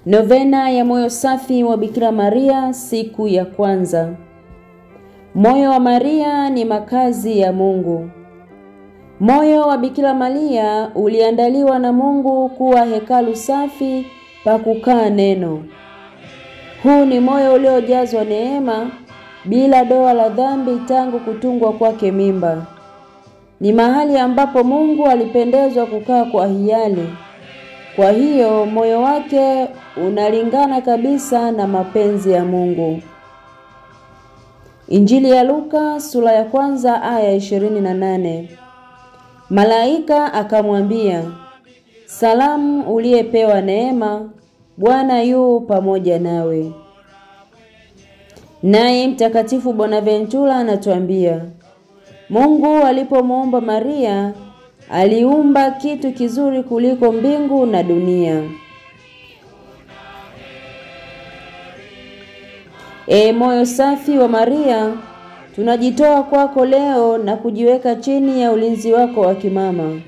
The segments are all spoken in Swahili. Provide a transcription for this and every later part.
Novena ya moyo safi wa Bikira Maria, siku ya kwanza. Moyo wa Maria ni makazi ya Mungu. Moyo wa Bikira Maria uliandaliwa na Mungu kuwa hekalu safi pa kukaa neno. Huu ni moyo uliojazwa neema bila doa la dhambi tangu kutungwa kwake mimba. Ni mahali ambapo Mungu alipendezwa kukaa kwa hiari. Kwa hiyo moyo wake unalingana kabisa na mapenzi ya Mungu. Injili ya Luka sura ya kwanza aya 28. Malaika akamwambia, "Salamu uliyepewa neema, Bwana yu pamoja nawe." Naye Mtakatifu Bonaventura anatuambia, Mungu alipomuumba Maria, aliumba kitu kizuri kuliko mbingu na dunia. Moyo safi wa Maria, tunajitoa kwako leo na kujiweka chini ya ulinzi wako wa kimama.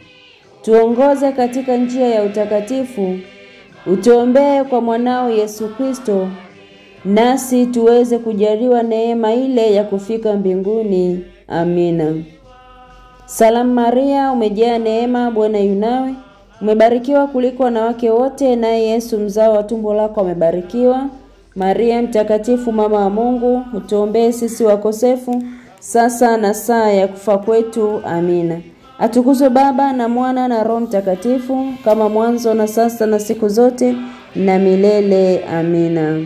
Tuongoze katika njia ya utakatifu, utuombee kwa mwanao Yesu Kristo, nasi tuweze kujaliwa neema ile ya kufika mbinguni. Amina. Salamu Maria, umejaa neema, Bwana yu nawe. Umebarikiwa kuliko wanawake wote, naye Yesu mzao wa tumbo lako amebarikiwa. Maria mtakatifu, mama wa Mungu, utuombee sisi wakosefu, sasa na saa ya kufa kwetu. Amina. Atukuzwe Baba na Mwana na Roho Mtakatifu, kama mwanzo na sasa na siku zote na milele. Amina.